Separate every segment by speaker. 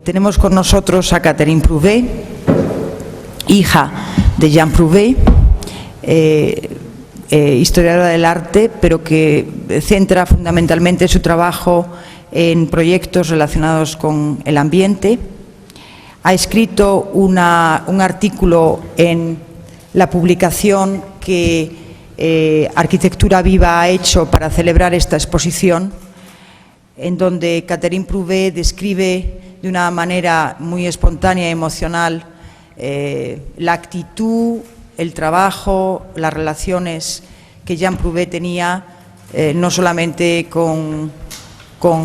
Speaker 1: Tenemos con nosotros a Catherine Prouvé, hija de Jean Prouvé, historiadora del arte, pero que centra fundamentalmente su trabajo en proyectos relacionados con el ambiente. Ha escrito un artículo en la publicación que Arquitectura Viva ha hecho para celebrar esta exposición, en donde Catherine Prouvé describe de una manera muy espontánea y emocional la actitud, el trabajo, las relaciones que Jean Prouvé tenía, no solamente con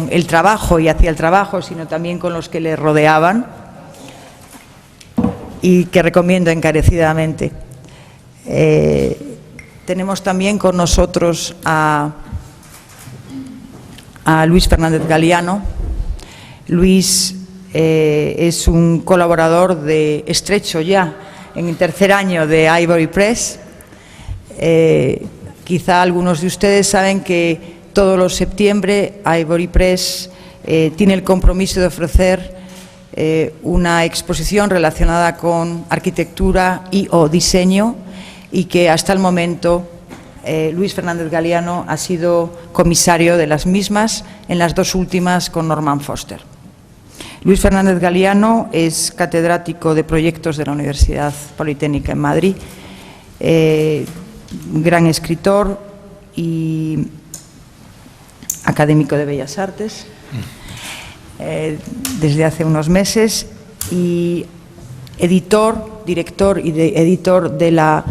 Speaker 1: el trabajo y hacia el trabajo, sino también con los que le rodeaban, y que recomiendo encarecidamente. Tenemos también con nosotros a Luis Fernández-Galiano. Luis es un colaborador de estrecho ya en el tercer año de Ivorypress. Quizá algunos de ustedes saben que todos los septiembre Ivorypress tiene el compromiso de ofrecer una exposición relacionada con arquitectura y o diseño, y que hasta el momento Luis Fernández-Galiano ha sido comisario de las mismas, en las dos últimas con Jean Foster. Luis Fernández-Galiano es catedrático de proyectos de la Universidad Politécnica en Madrid, gran escritor y académico de Bellas Artes desde hace unos meses, y director y editor de la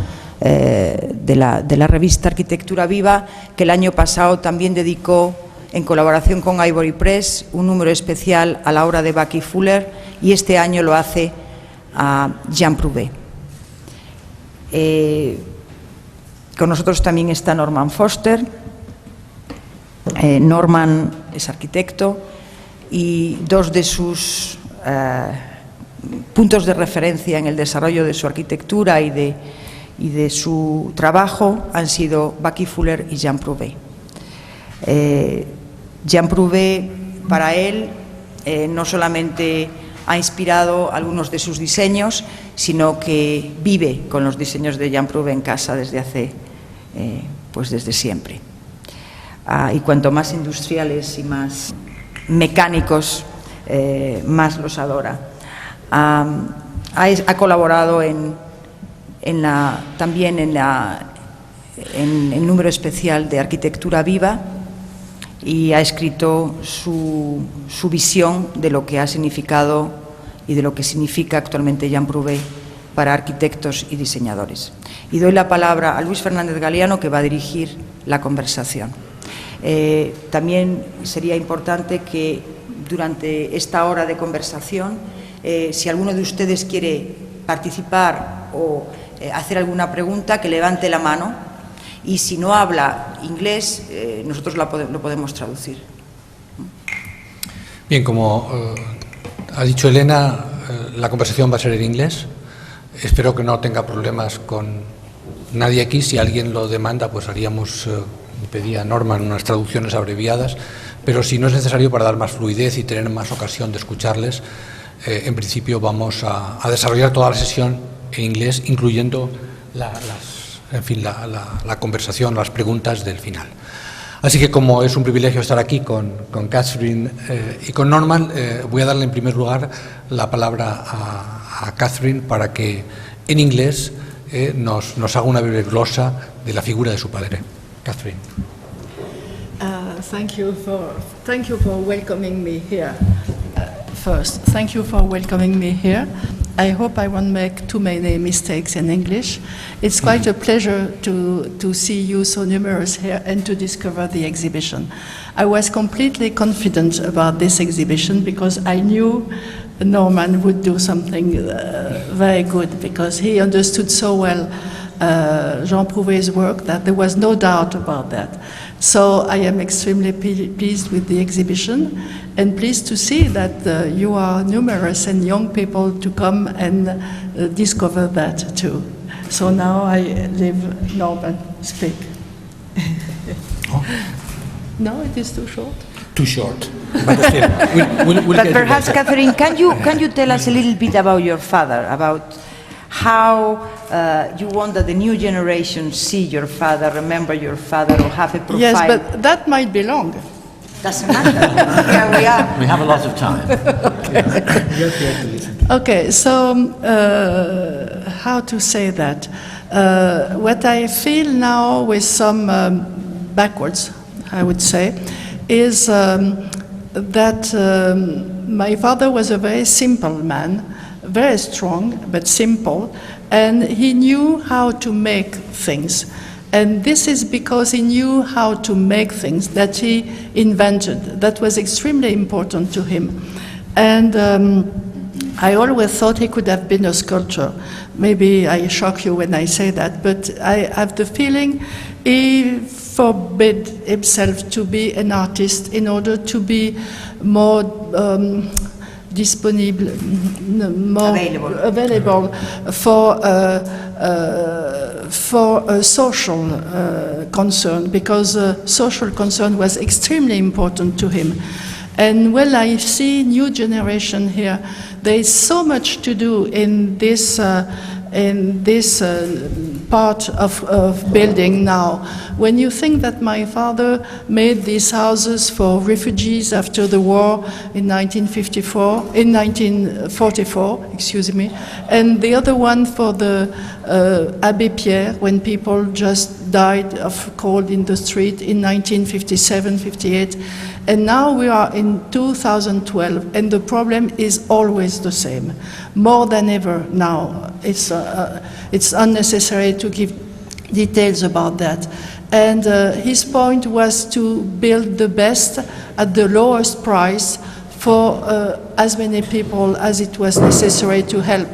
Speaker 1: revista Arquitectura Viva, que el año pasado también dedicó, en colaboración con Ivorypress, un número especial a la obra de Bucky Fuller, y este año lo hace a Jean Prouvé. Con nosotros también está Norman Foster. Norman es arquitecto, y dos de sus puntos de referencia en el desarrollo de su arquitectura y de su trabajo han sido Bucky Fuller y Jean Prouvé. Jean Prouvé, para él, no solamente ha inspirado algunos de sus diseños, sino que vive con los diseños de Jean Prouvé en casa desde desde siempre. Y cuanto más industriales y más mecánicos, más los adora. Ha colaborado también en el número especial de Arquitectura Viva, y ha escrito su visión de lo que ha significado y de lo que significa actualmente Jean Prouvé para arquitectos y diseñadores. Y doy la palabra a Luis Fernández-Galiano, que va a dirigir la conversación. También sería importante que durante esta hora de conversación, si alguno de ustedes quiere participar o hacer alguna pregunta, que levante la mano. Y si no habla inglés, nosotros lo podemos traducir.
Speaker 2: Bien, como ha dicho Elena, la conversación va a ser en inglés. Espero que no tenga problemas con nadie aquí. Si alguien lo demanda, pues pedía a Norman unas traducciones abreviadas, pero si no es necesario, para dar más fluidez y tener más ocasión de escucharles, en principio vamos a desarrollar toda la sesión en inglés, incluyendo la conversación, las preguntas del final. Así que, como es un privilegio estar aquí con Catherine y con Norman, voy a darle en primer lugar la palabra a Catherine para que en inglés nos haga una breve glosa de la figura de su padre. Catherine.
Speaker 3: Thank you for welcoming me here. First, thank you for welcoming me here. I hope I won't make too many mistakes in English. It's quite a pleasure to see you so numerous here and to discover the exhibition. I was completely confident about this exhibition because I knew Norman would do something very good, because he understood so well Jean Prouvé's work that there was no doubt about that. So I am extremely pleased with the exhibition, and pleased to see that you are numerous and young people to come and discover that too. So now I leave Norman speak.
Speaker 2: Oh.
Speaker 3: No, it is too short.
Speaker 2: too short. But still, we'll
Speaker 1: But
Speaker 2: get
Speaker 1: perhaps,
Speaker 2: to that.
Speaker 1: Catherine, can you tell us a little bit about your father, about how you want that the new generation see your father, remember your father, or have a profile?
Speaker 3: Yes, but that might be long.
Speaker 1: Doesn't matter. Here we are.
Speaker 4: We have a lot of time.
Speaker 3: Okay, so how to say that? What I feel now with some backwards, I would say, is that my father was a very simple man, very strong, but simple, and he knew how to make things. And this is because he knew how to make things that he invented. That was extremely important to him. And I always thought he could have been a sculptor. Maybe I shock you when I say that, but I have the feeling he forbid himself to be an artist in order to be more disponible, more available for a social concern, because social concern was extremely important to him. And when I see new generation here, there is so much to do in this part of building now. When you think that my father made these houses for refugees after the war in 1944, excuse me, and the other one for the Abbé Pierre, when people just died of cold in the street in 1957, 58. And now we are in 2012, and the problem is always the same, more than ever now. It's unnecessary to give details about that. And his point was to build the best at the lowest price for as many people as it was necessary to help.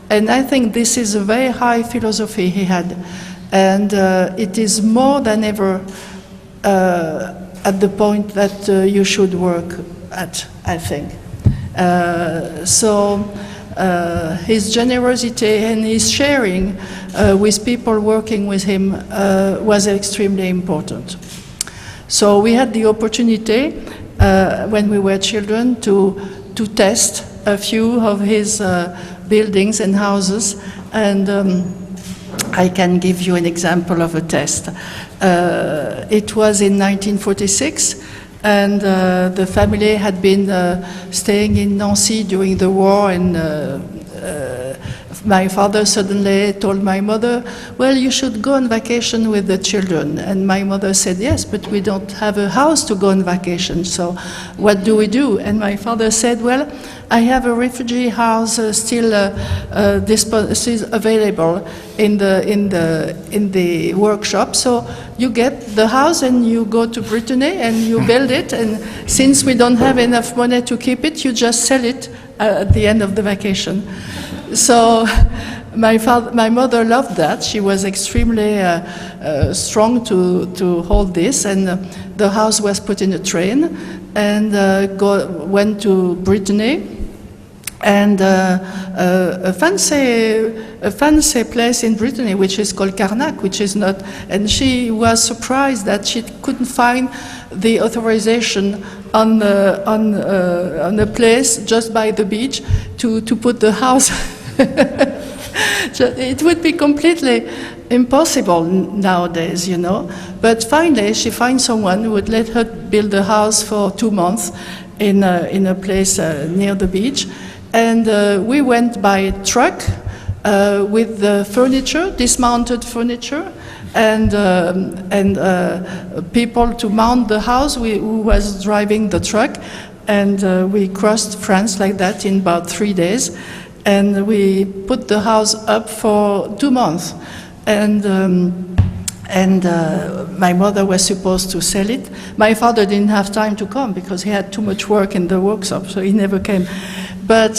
Speaker 3: And I think this is a very high philosophy he had. And it is more than ever at the point that you should work at, I think. His generosity and his sharing with people working with him was extremely important. So we had the opportunity when we were children to test a few of his buildings and houses, and I can give you an example of a test. It was in 1946, and the family had been staying in Nancy during the war, and my father suddenly told my mother, well, you should go on vacation with the children. And my mother said, yes, but we don't have a house to go on vacation, so what do we do? And my father said, well, I have a refugee house still available in the workshop, so you get the house and you go to Brittany and you build it, and since we don't have enough money to keep it, you just sell it at the end of the vacation. So my mother loved that. She was extremely strong to hold this, and the house was put in a train and went to Brittany, and a fancy place in Brittany, which is called Karnak, which is not, and she was surprised that she couldn't find the authorization on a place just by the beach to put the house. It would be completely impossible nowadays, you know. But finally, she finds someone who would let her build a house for 2 months in a place near the beach. And we went by truck with the furniture, dismounted furniture, and people to mount the house who was driving the truck. And we crossed France like that in about 3 days. And we put the house up for 2 months. And my mother was supposed to sell it. My father didn't have time to come because he had too much work in the workshop, so he never came. But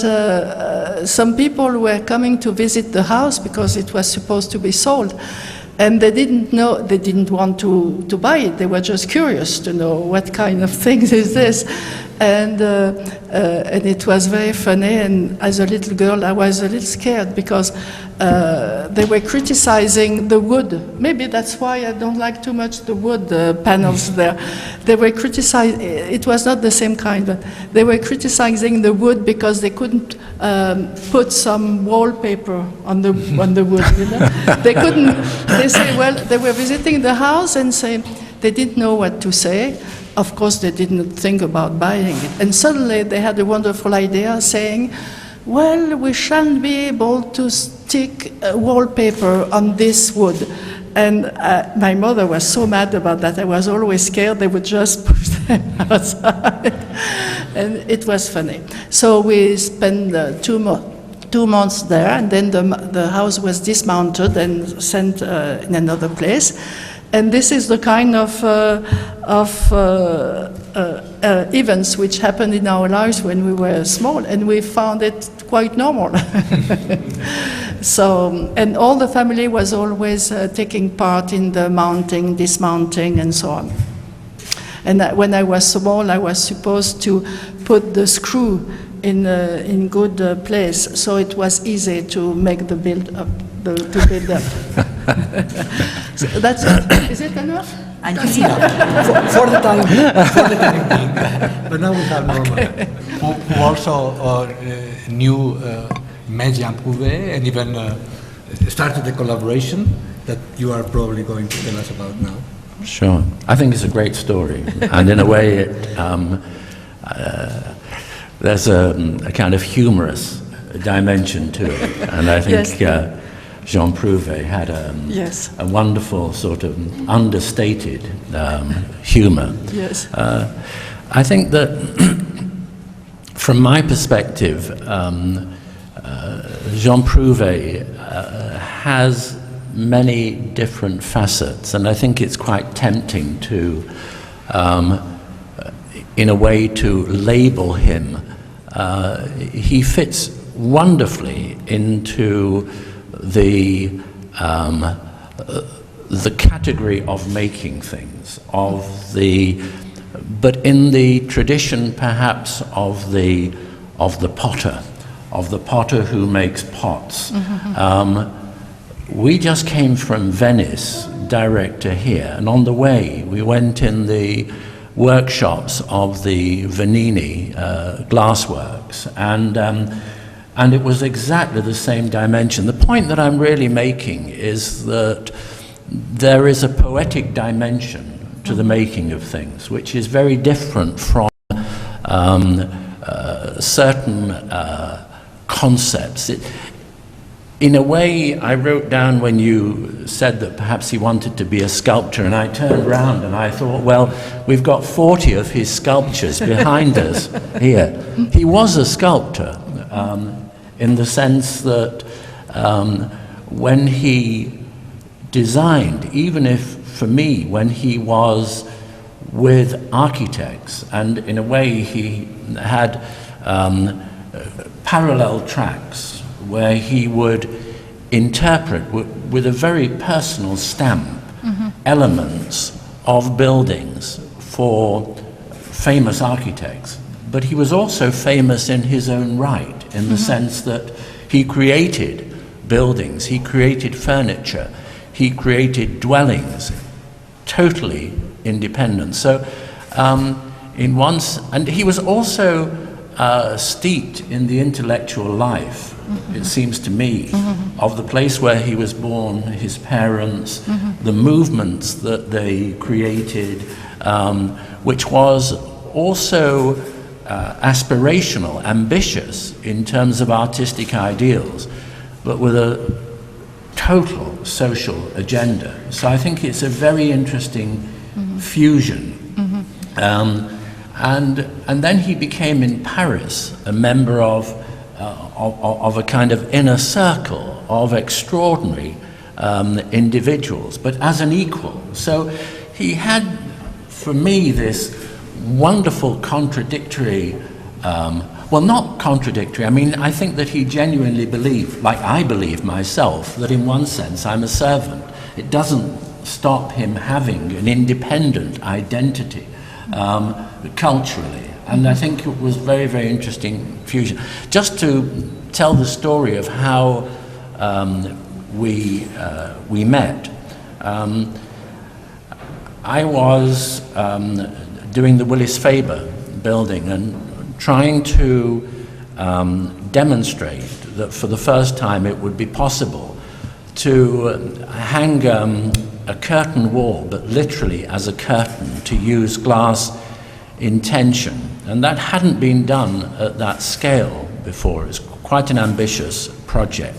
Speaker 3: some people were coming to visit the house because it was supposed to be sold. And they didn't want to buy it. They were just curious to know what kind of thing is this. and it was very funny. And as a little girl, I was a little scared because they were criticizing the wood. Maybe that's why I don't like too much the wood panels there. They were criticizing. It was not the same kind, but they were criticizing the wood because they couldn't put some wallpaper on the wood. You know? They couldn't. They say, well, they were visiting the house and say they didn't know what to say. Of course, they didn't think about buying it. And suddenly they had a wonderful idea saying, well, we shan't be able to stick wallpaper on this wood. And my mother was so mad about that. I was always scared they would just push them outside. And it was funny. So we spent 2 months there, and then the house was dismounted and sent in another place. And this is the kind of events which happened in our lives when we were small, and we found it quite normal. So, and all the family was always taking part in the mounting, dismounting, and so on. And when I was small, I was supposed to put the screw in good place, so it was easy to make the build up. To build up. So that's it. Is it enough?
Speaker 2: For the time being. But now we have Norma, who also knew Jean Prouvé and even started the collaboration that you are probably going to tell us about now.
Speaker 4: Sure. I think it's a great story. And in a way, there's a kind of humorous dimension to it. And I think
Speaker 3: Yes.
Speaker 4: Jean Prouvé had a wonderful sort of understated humor.
Speaker 3: Yes.
Speaker 4: I think that from my perspective, Jean Prouvé has many different facets, and I think it's quite tempting to, in a way, to label him. He fits wonderfully into the category of making things, but in the tradition perhaps of the potter who makes pots. We just came from Venice direct to here, and on the way we went in the workshops of the Vanini glassworks, and it was exactly the same dimension. The point that I'm really making is that there is a poetic dimension to the making of things, which is very different from certain concepts. In a way, I wrote down when you said that perhaps he wanted to be a sculptor, and I turned around and I thought, well, we've got 40 of his sculptures behind us here. He was a sculptor. In the sense that when he designed, even if for me, when he was with architects, and in a way he had parallel tracks where he would interpret with a very personal stamp elements of buildings for famous architects. But he was also famous in his own right, in the sense that he created buildings, he created furniture, he created dwellings, totally independent. So, and he was also steeped in the intellectual life, it seems to me, of the place where he was born, his parents, the movements that they created, which was also aspirational, ambitious in terms of artistic ideals, but with a total social agenda. So I think it's a very interesting fusion. And then he became in Paris a member of a kind of inner circle of extraordinary individuals, but as an equal. So he had, for me, this wonderful contradictory, well, not contradictory, I mean, I think that he genuinely believed, like I believe myself, that in one sense I'm a servant. It doesn't stop him having an independent identity culturally. And I think it was very, very interesting fusion. Just to tell the story of how we met. I was doing the Willis Faber building and trying to demonstrate that for the first time it would be possible to hang a curtain wall, but literally as a curtain, to use glass in tension. And that hadn't been done at that scale before. It was quite an ambitious project.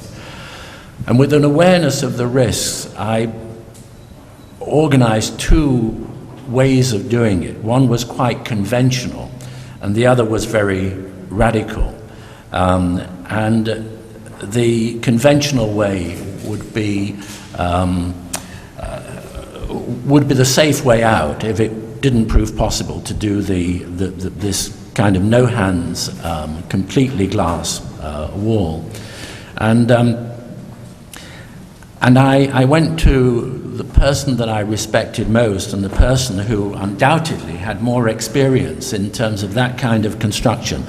Speaker 4: And with an awareness of the risks, I organized two ways of doing it. One was quite conventional, and the other was very radical. And the conventional way would be the safe way out if it didn't prove possible to do this kind of no hands, completely glass wall. And I went to the person that I respected most, and the person who undoubtedly had more experience in terms of that kind of construction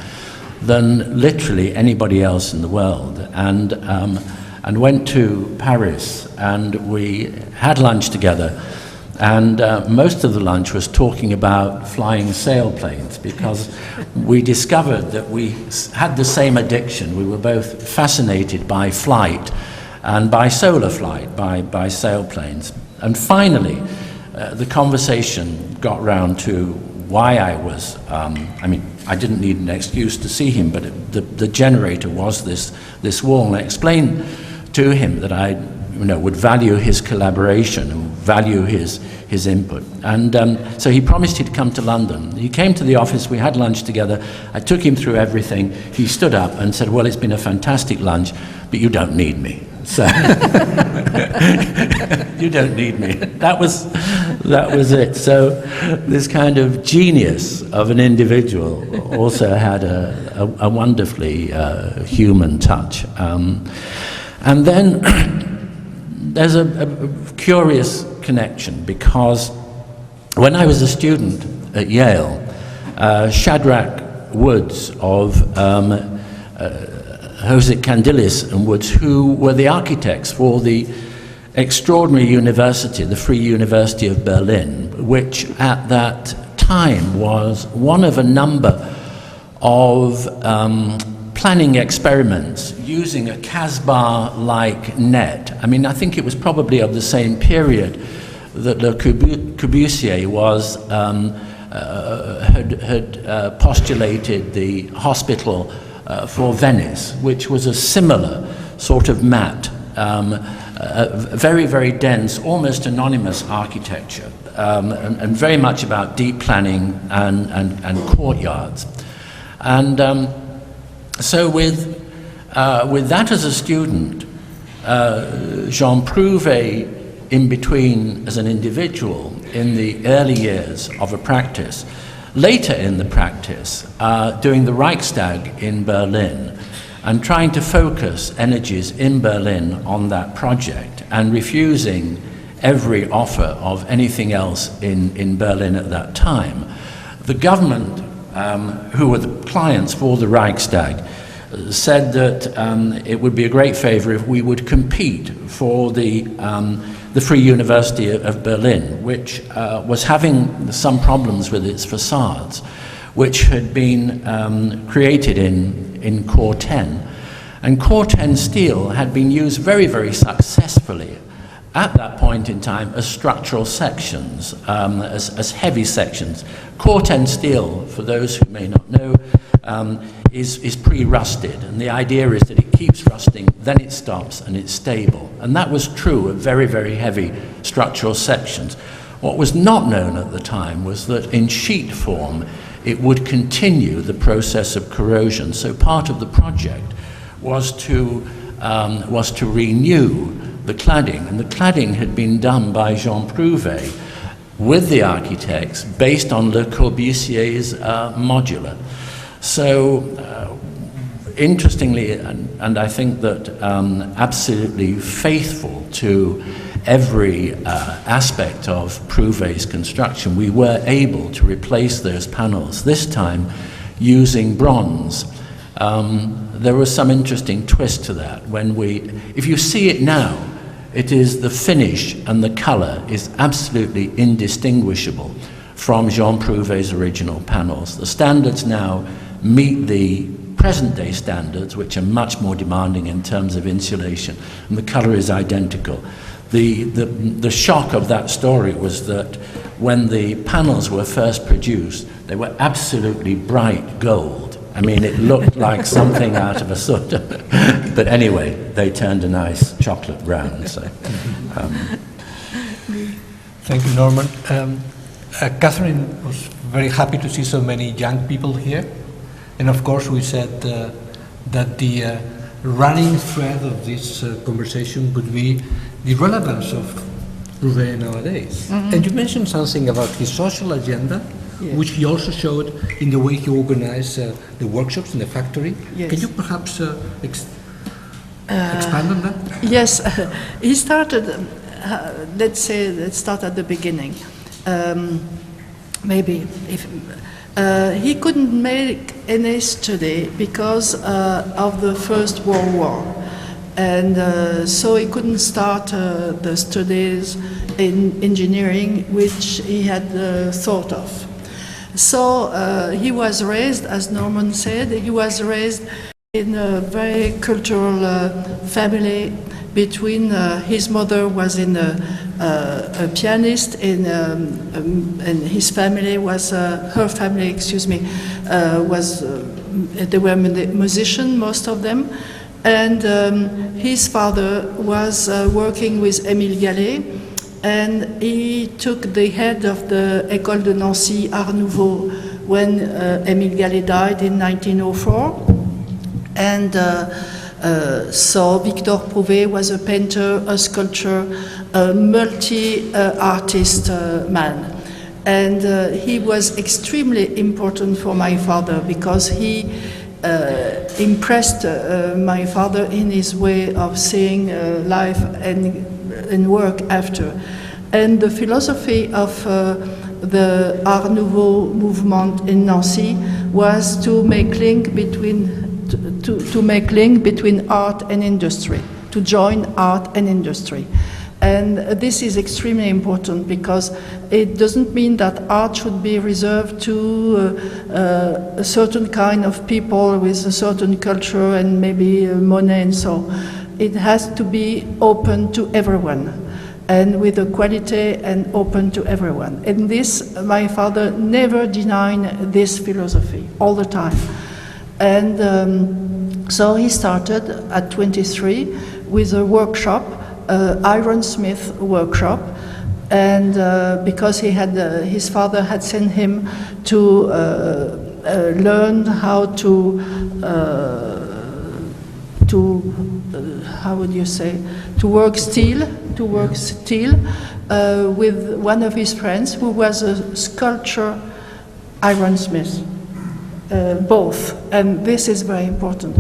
Speaker 4: than literally anybody else in the world, and went to Paris, and we had lunch together. And most of the lunch was talking about flying sailplanes, because we discovered that we had the same addiction. We were both fascinated by flight and by solar flight, by sailplanes. And finally, the conversation got round to why I was, I didn't need an excuse to see him, but the generator was this wall. And I explained to him that I would value his collaboration and value his input. And so he promised he'd come to London. He came to the office, we had lunch together, I took him through everything. He stood up and said, well, it's been a fantastic lunch, but you don't need me. So you don't need me. That was it. So this kind of genius of an individual also had a wonderfully human touch. And then there's a curious connection, because when I was a student at Yale, Shadrach Woods of Jose Candilis and Woods, who were the architects for the extraordinary university, the Free University of Berlin, which at that time was one of a number of planning experiments using a Casbah-like net. I think it was probably of the same period that Le Corbusier was had postulated the hospital for Venice, which was a similar sort of mat, very, very dense, almost anonymous architecture, and very much about deep planning and courtyards. And so with that as a student, Jean Prouvé in between as an individual in the early years of a practice, later in the practice, doing the Reichstag in Berlin and trying to focus energies in Berlin on that project and refusing every offer of anything else in Berlin at that time. The government, who were the clients for the Reichstag, said that it would be a great favor if we would compete for the Free University of Berlin, which was having some problems with its facades, which had been created in Core 10. And Core 10 steel had been used very, very successfully at that point in time as structural sections, as heavy sections. Core 10 steel, for those who may not know, is pre-rusted, and the idea is that it keeps rusting, then it stops and it's stable. And that was true of very, very heavy structural sections. What was not known at the time was that in sheet form it would continue the process of corrosion. So part of the project was to renew the cladding, and the cladding had been done by Jean Prouvé with the architects based on Le Corbusier's modular. So interestingly, and I think that absolutely faithful to every aspect of Prouvé's construction, we were able to replace those panels, this time using bronze. There was some interesting twist to that. If you see it now, it is the finish and the color is absolutely indistinguishable from Jean Prouvé's original panels. The standards now meet the present-day standards, which are much more demanding in terms of insulation, and the color is identical. The shock of that story was that when the panels were first produced, they were absolutely bright gold. I mean, it looked like something out of a sort of... But anyway, they turned a nice chocolate brown. So,
Speaker 2: Thank you, Norman. Catherine was very happy to see so many young people here. And of course, we said that the running thread of this conversation would be the relevance of Prouvé nowadays. Mm-hmm. And you mentioned something about his social agenda, yes, which he also showed in the way he organized the workshops in the factory. Yes. Can you perhaps expand on that?
Speaker 3: Yes, he started, let's start at the beginning. Maybe if he couldn't make any study because of the First World War, and so he couldn't start the studies in engineering which he had thought of. So he was raised, as Norman said, he was raised in a very cultural family. Between his mother was a pianist, and his family was her family. Was they were musicians, most of them, and his father was working with Émile Gallé, and he took the head of the École de Nancy Art Nouveau when Émile Gallé died in 1904, and. So Victor Prouvé was a painter, a sculptor, a multi-artist man. And he was extremely important for my father because he impressed my father in his way of seeing life and work after. And the philosophy of the Art Nouveau movement in Nancy was to make link between art and industry, to join art and industry. And this is extremely important because it doesn't mean that art should be reserved to a certain kind of people with a certain culture and maybe money and so. It has to be open to everyone and with a quality and open to everyone. And this, my father never denied this philosophy all the time. And so he started at 23 with a workshop, ironsmith workshop, and because he had his father had sent him to learn how to how would you say, to work steel with one of his friends who was a sculptor ironsmith. Both, and this is very important.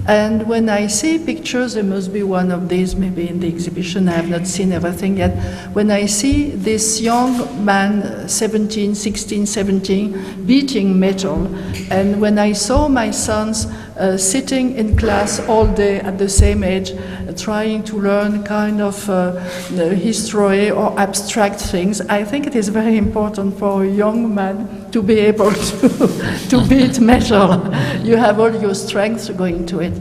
Speaker 3: And when I see pictures, there must be one of these maybe in the exhibition, I have not seen everything yet. When I see this young man, 16, 17, beating metal, and when I saw my sons sitting in class all day at the same age, trying to learn kind of history or abstract things, I think it is very important for a young man to be able to beat metal. You have all your strength going to it.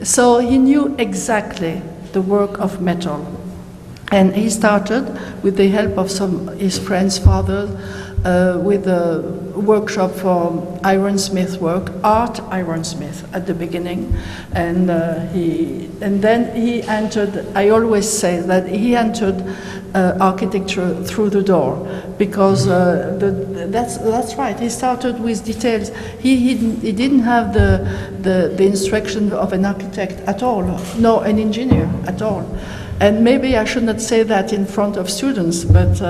Speaker 3: So he knew exactly the work of metal. And he started, with the help of his friend's father, with a workshop for ironsmith work, art ironsmith at the beginning, and then he entered. I always say that he entered architecture through the door, because that's right. He started with details. He didn't have the instruction of an architect at all, nor an engineer at all. And maybe I should not say that in front of students, but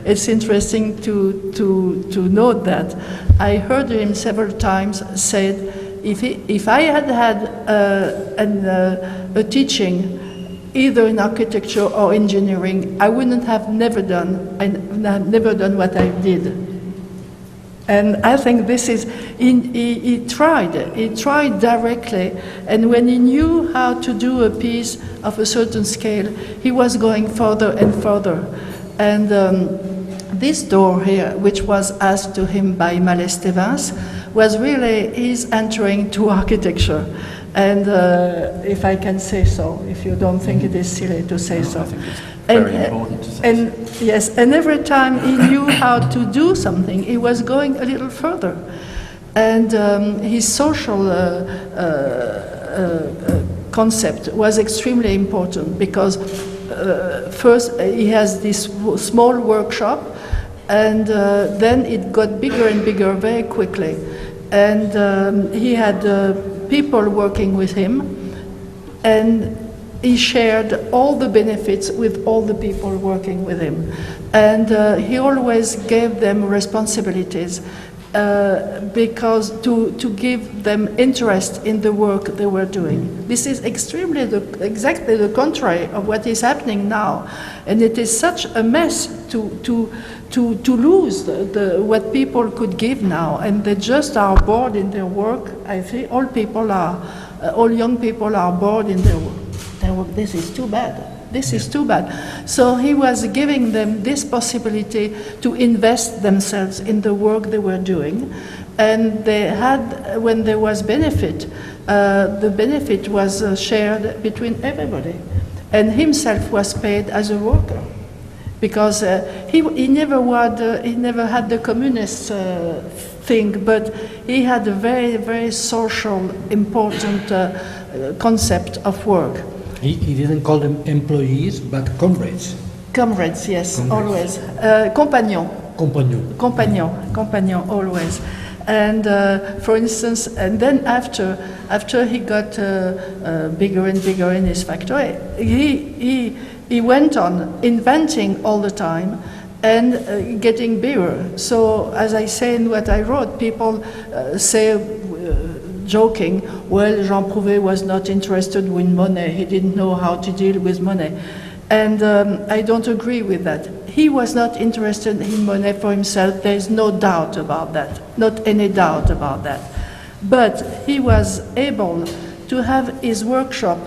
Speaker 3: it's interesting to note that. I heard him several times said, if I had a teaching, either in architecture or engineering, I wouldn't have never done what I did. And I think this is, he tried directly, and when he knew how to do a piece of a certain scale, he was going further and further. And this door here, which was asked to him by Malestevins, was really his entering to architecture. And if I can say so, if you don't think it is silly to say so.
Speaker 4: I think it's very important to say
Speaker 3: and
Speaker 4: so.
Speaker 3: Yes, and every time he knew how to do something, he was going a little further. And his social concept was extremely important because first he has this small workshop, and then it got bigger and bigger very quickly. And he had people working with him, and he shared all the benefits with all the people working with him. And he always gave them responsibilities because to give them interest in the work they were doing. This is extremely exactly the contrary of what is happening now. And it is such a mess to lose what people could give now, and they just are bored in their work. I think all young people are bored in their work. This is too bad. This is too bad. So he was giving them this possibility to invest themselves in the work they were doing, and they had, when there was benefit, the benefit was shared between everybody, and himself was paid as a worker. Because he never had the communist thing, but he had a very, very social, important concept of work.
Speaker 5: He didn't call them employees, but comrades.
Speaker 3: Comrades, yes,
Speaker 5: Comrades.
Speaker 3: always. Compagnon, always. And for instance, and then after he got bigger and bigger in his factory, he went on inventing all the time and getting bigger. So, as I say in what I wrote, people say, joking, well, Jean Prouvé was not interested in money. He didn't know how to deal with money. And I don't agree with that. He was not interested in money for himself. There is no doubt about that, not any doubt about that. But he was able to have his workshop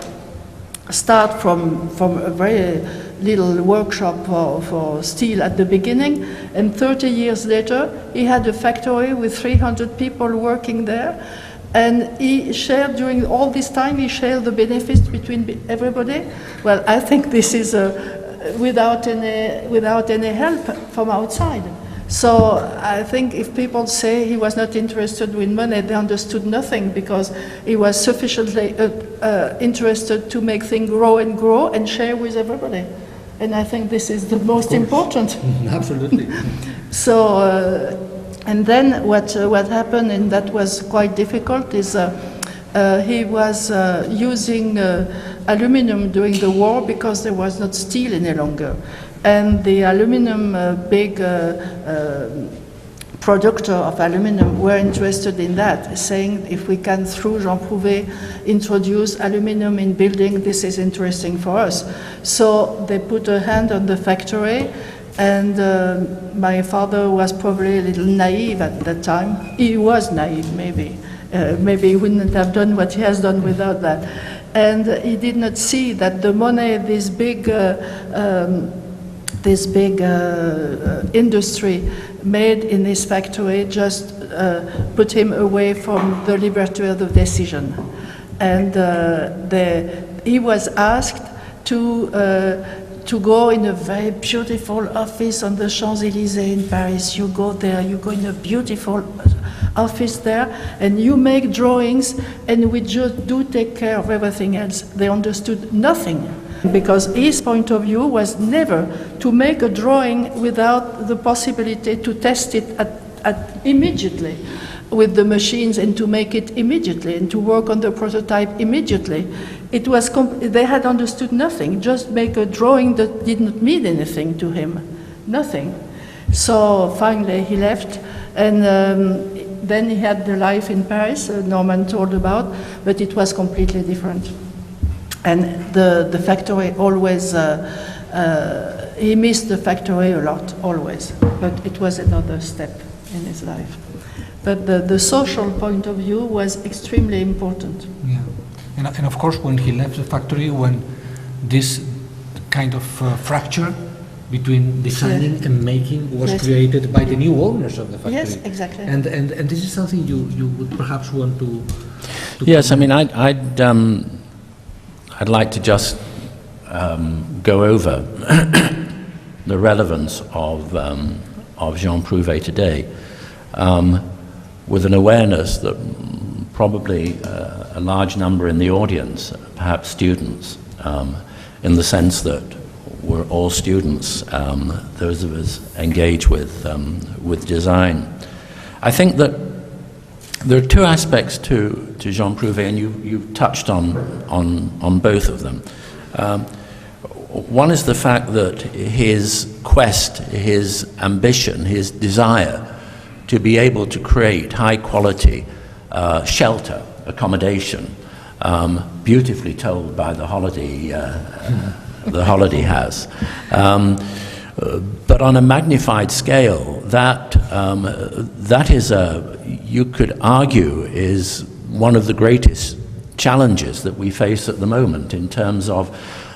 Speaker 3: start from a very little workshop for steel at the beginning, and 30 years later he had a factory with 300 people working there, and he shared, during all this time, he shared the benefits between everybody. Well, I think this is without any help from outside. So I think if people say he was not interested in money, they understood nothing, because he was sufficiently interested to make things grow and share with everybody. And I think this is the most important.
Speaker 5: Absolutely.
Speaker 3: So, and then what happened, and that was quite difficult, is he was using aluminum during the war because there was not steel any longer. And the aluminum big producer of aluminum were interested in that, saying if we can, through Jean Prouvé, introduce aluminum in building, this is interesting for us. So they put a hand on the factory, and my father was probably a little naive at that time. He was naive, maybe. Maybe he wouldn't have done what he has done without that. And he did not see that the money, this big industry made in his factory just put him away from the liberty of the decision. And he was asked to go in a very beautiful office on the Champs-Élysées in Paris. You go there, you go in a beautiful office there, and you make drawings, and we just do take care of everything else. They understood nothing, because his point of view was never to make a drawing without the possibility to test it immediately with the machines, and to make it immediately, and to work on the prototype immediately. It was they had understood nothing. Just make a drawing that did not mean anything to him, nothing. So finally he left, and then he had the life in Paris, Norman told about, but it was completely different. And the factory always, he missed the factory a lot, always. But it was another step in his life. but the social point of view was extremely important.
Speaker 2: Yeah, and of course when he left the factory, when this kind of fracture between designing and making was created by the new owners of the factory.
Speaker 3: Yes, exactly.
Speaker 2: And this is something you would perhaps want to
Speaker 4: yes, I mean, I'd like to just go over the relevance of Jean Prouvé today, with an awareness that probably a large number in the audience, perhaps students, in the sense that we're all students, those of us engaged with design. I think that there are two aspects to Jean Prouvé, and you touched on both of them. One is the fact that his quest, his ambition, his desire to be able to create high quality shelter, accommodation, beautifully told by the Holiday House. But on a magnified scale, that is you could argue, is one of the greatest challenges that we face at the moment in terms of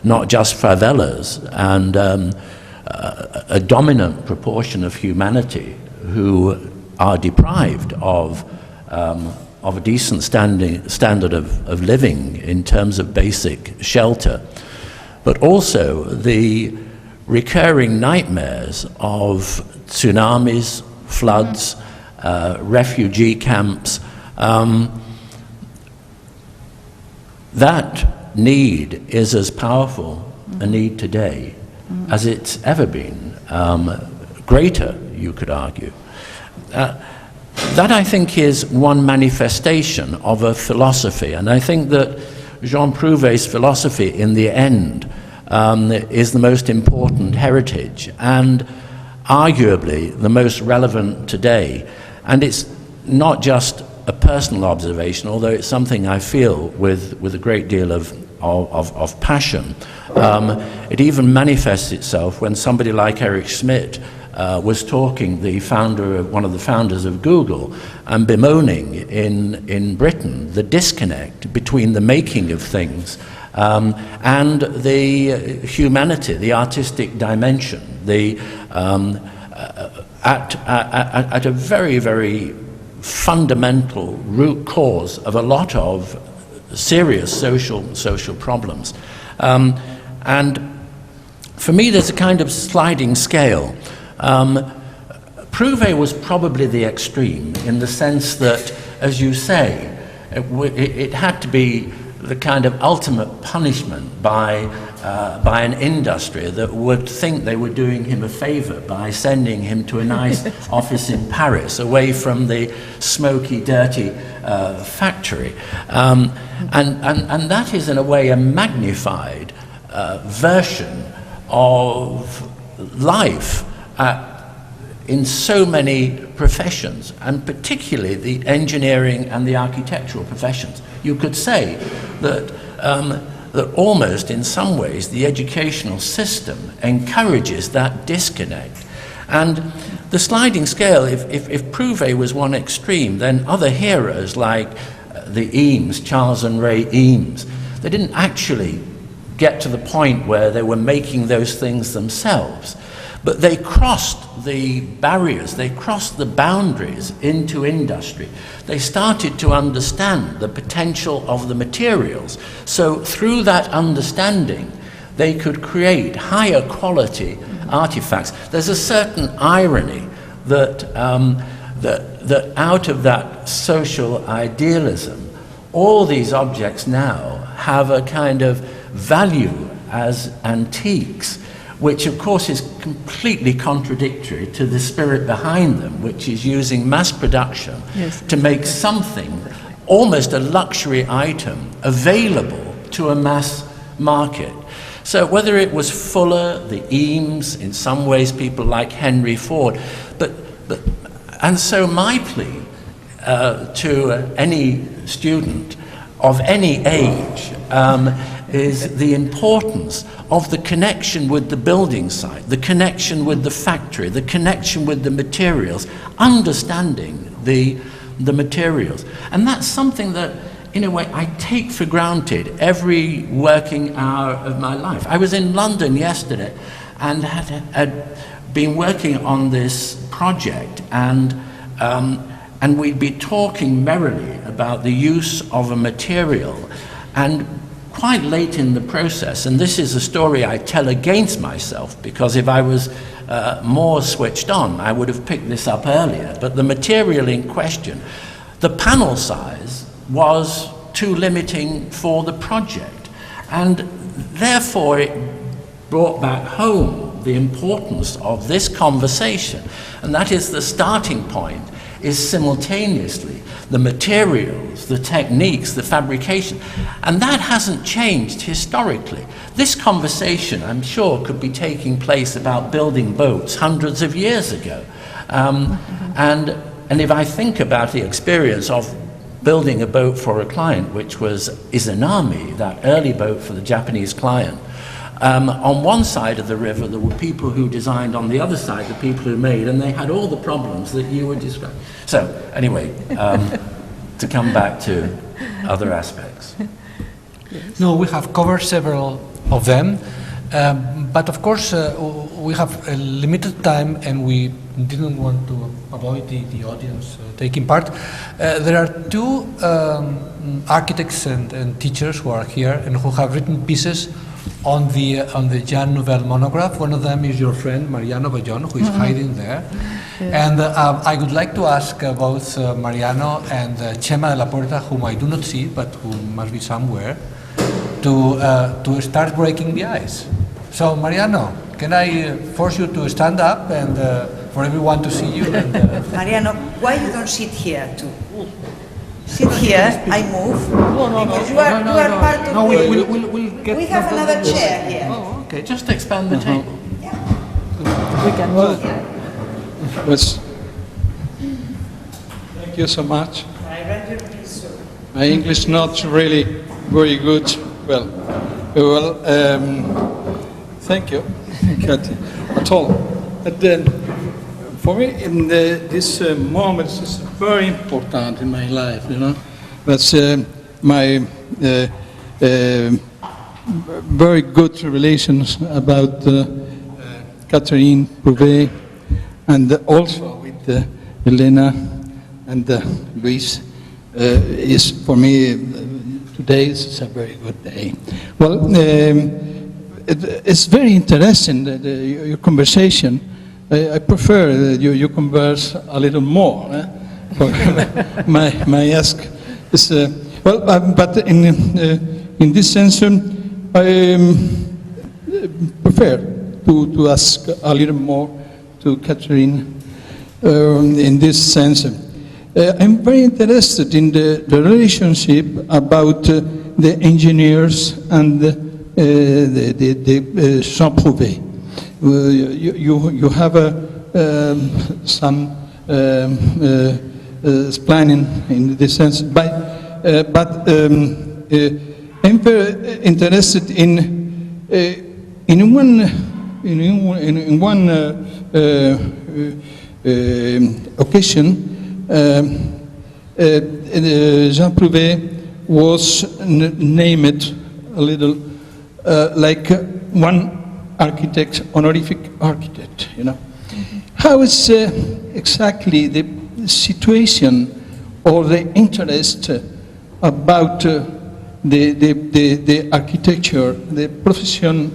Speaker 4: not just favelas and a dominant proportion of humanity who are deprived of a decent standard of living in terms of basic shelter, but also the recurring nightmares of tsunamis, floods, refugee camps. That need is as powerful a need today as it's ever been, greater, you could argue. That, I think, is one manifestation of a philosophy, and I think that Jean Prouvé's philosophy, in the end, is the most important heritage and arguably the most relevant today. And it's not just a personal observation, although it's something I feel with a great deal of passion. It even manifests itself when somebody like Eric Schmidt was talking, one of the founders of Google, and bemoaning in Britain the disconnect between the making of things and the humanity, the artistic dimension, at a very, very fundamental root cause of a lot of serious social problems. And for me, there's a kind of sliding scale. Prouvé was probably the extreme in the sense that, as you say, it had to be the kind of ultimate punishment by an industry that would think they were doing him a favor by sending him to a nice office in Paris, away from the smoky, dirty factory. And that is, in a way, a magnified version of life in so many professions, and particularly the engineering and the architectural professions. You could say that that almost in some ways the educational system encourages that disconnect. And the sliding scale, if Prouvé was one extreme, then other heroes like the Eames, Charles and Ray Eames, they didn't actually get to the point where they were making those things themselves. But they crossed the barriers, they crossed the boundaries into industry. They started to understand the potential of the materials. So through that understanding, they could create higher quality artifacts. There's a certain irony that, that out of that social idealism, all these objects now have a kind of value as antiques, which of course is completely contradictory to the spirit behind them, which is using mass production to make something, almost a luxury item, available to a mass market. So whether it was Fuller, the Eames, in some ways people like Henry Ford, and so my plea to any student of any age is the importance of the connection with the building site, the connection with the factory, the connection with the materials, understanding the the materials. And that's something that, in a way, I take for granted every working hour of my life. I was in London yesterday and had been working on this project, and we'd be talking merrily about the use of a material, and quite late in the process, and this is a story I tell against myself, because if I was more switched on, I would have picked this up earlier, but the material in question, the panel size was too limiting for the project, and therefore it brought back home the importance of this conversation, and that is the starting point is simultaneously the materials, the techniques, the fabrication, and that hasn't changed historically. This conversation, I'm sure, could be taking place about building boats hundreds of years ago, and if I think about the experience of building a boat for a client, which was Izanami, that early boat for the Japanese client, on one side of the river there were people who designed, on the other side the people who made, and they had all the problems that you were describing. So anyway, to come back to other aspects.
Speaker 2: No, we have covered several of them, but of course we have a limited time and we didn't want to avoid the audience taking part. There are two architects and teachers who are here and who have written pieces on the Jean Nouvel monograph. One of them is your friend Mariano Bellon, who is hiding there. Yeah. And I would like to ask both Mariano and Chema de la Puerta, whom I do not see, but who must be somewhere, to start breaking the ice. So Mariano, can I force you to stand up and for everyone to see you? And,
Speaker 1: Mariano, why you don't sit here too? Sit here, I move.
Speaker 2: No,
Speaker 1: because you are part of
Speaker 2: no,
Speaker 1: the...
Speaker 2: we'll get...
Speaker 1: We have another chair here.
Speaker 2: Oh, okay.
Speaker 4: Just expand the table.
Speaker 1: Yeah.
Speaker 6: We can move. Yes. Thank you so much.
Speaker 1: I read your piece, so.
Speaker 6: My English not really very good. Well, thank you, Kathy, at all. But then, for me, in this moment, is very important in my life. You know, that's my very good relations about Catherine Prouvé, and also with Elena and Luis. Is for me today is a very good day. Well, it's very interesting your conversation. I prefer that you converse a little more. My ask is but in this sense, I prefer to ask a little more to Catherine in this sense. I'm very interested in the relationship about the engineers and the Jean Prouvé. You have some planning in this sense, but I'm very interested in one occasion. Jean Prouvé was named a little like one architect, honorific architect, you know. Mm-hmm. How is exactly the situation or the interest about the architecture, the profession,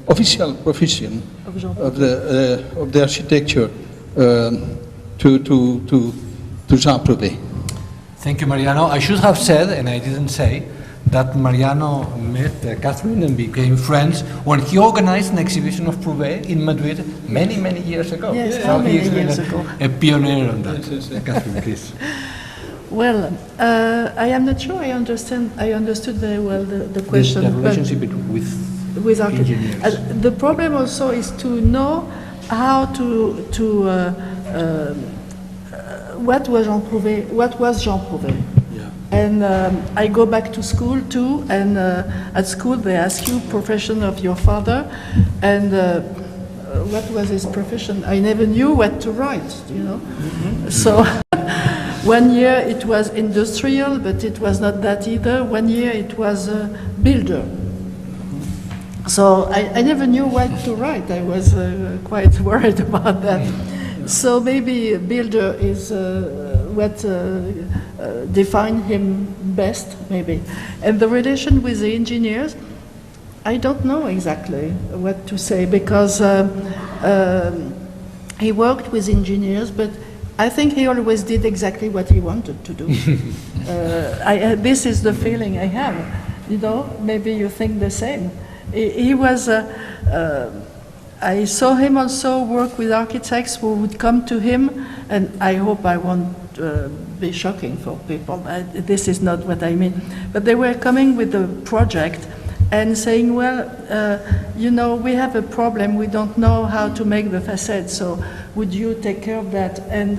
Speaker 6: official profession of the architecture to Jean Prouvé?
Speaker 2: Thank you, Mariano. I should have said, and I didn't say, that Mariano met Catherine and became friends when he organized an exhibition of Prouvé in Madrid many, many years ago.
Speaker 3: Yes,
Speaker 2: so
Speaker 3: many
Speaker 2: he's
Speaker 3: years
Speaker 2: been
Speaker 3: ago.
Speaker 2: a pioneer on that. Catherine, please.
Speaker 3: Well, I am not sure I understood very well the question.
Speaker 2: The relationship with
Speaker 3: engineers. The problem also is to know how what was Jean Prouvé? Yeah. And I go back to school too, and at school they ask you profession of your father, and what was his profession? I never knew what to write, you know. Mm-hmm. So 1 year it was industrial, but it was not that either. 1 year it was builder. So I never knew what to write. I was quite worried about that. So maybe builder is what defined him best, maybe. And the relation with the engineers, I don't know exactly what to say, because he worked with engineers, but I think he always did exactly what he wanted to do. This is the feeling I have. You know, maybe you think the same. He was, I saw him also work with architects who would come to him, and I hope I won't be shocking for people. This is not what I mean. But they were coming with a project and saying, well, you know, we have a problem. We don't know how to make the facade, so would you take care of that? And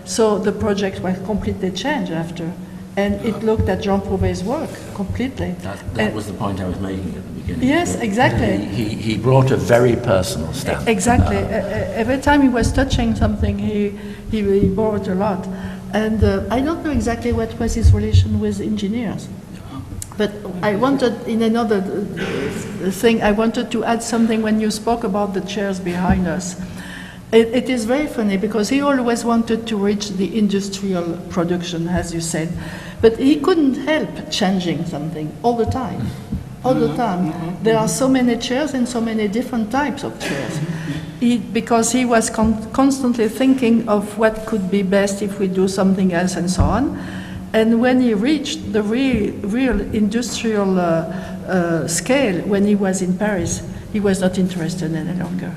Speaker 3: so the project was completely changed after. And it looked at Jean Prouvé's work completely.
Speaker 4: That was the point I was making at the beginning.
Speaker 3: Yes, exactly.
Speaker 4: He brought a very personal stamp.
Speaker 3: Exactly. Every time he was touching something, he brought a lot. And I don't know exactly what was his relation with engineers. But I wanted, in another thing, I wanted to add something when you spoke about the chairs behind us. It is very funny, because he always wanted to reach the industrial production, as you said, but he couldn't help changing something all the time. All the time. There are so many chairs and so many different types of chairs. Because he was constantly thinking of what could be best if we do something else and so on. And when he reached the real industrial scale, when he was in Paris, he was not interested any longer.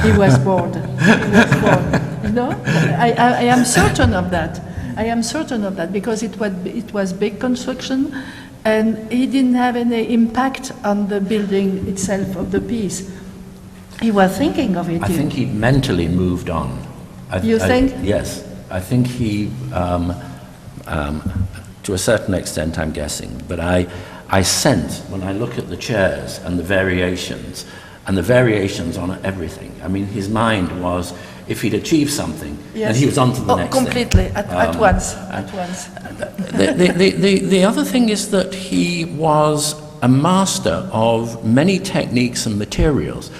Speaker 3: He was bored. He was bored. You know, I am certain of that. I am certain of that, because it was big construction, and he didn't have any impact on the building itself of the piece. He was thinking of it.
Speaker 4: I think he mentally moved on.
Speaker 3: You think?
Speaker 4: Yes. I think he, to a certain extent, I'm guessing, but I sense when I look at the chairs and the variations on everything. I mean, his mind was, if he'd achieved something,
Speaker 3: yes,
Speaker 4: then he was on to the next
Speaker 3: completely,
Speaker 4: thing.
Speaker 3: at once.
Speaker 4: The other thing is that he was a master of many techniques and materials,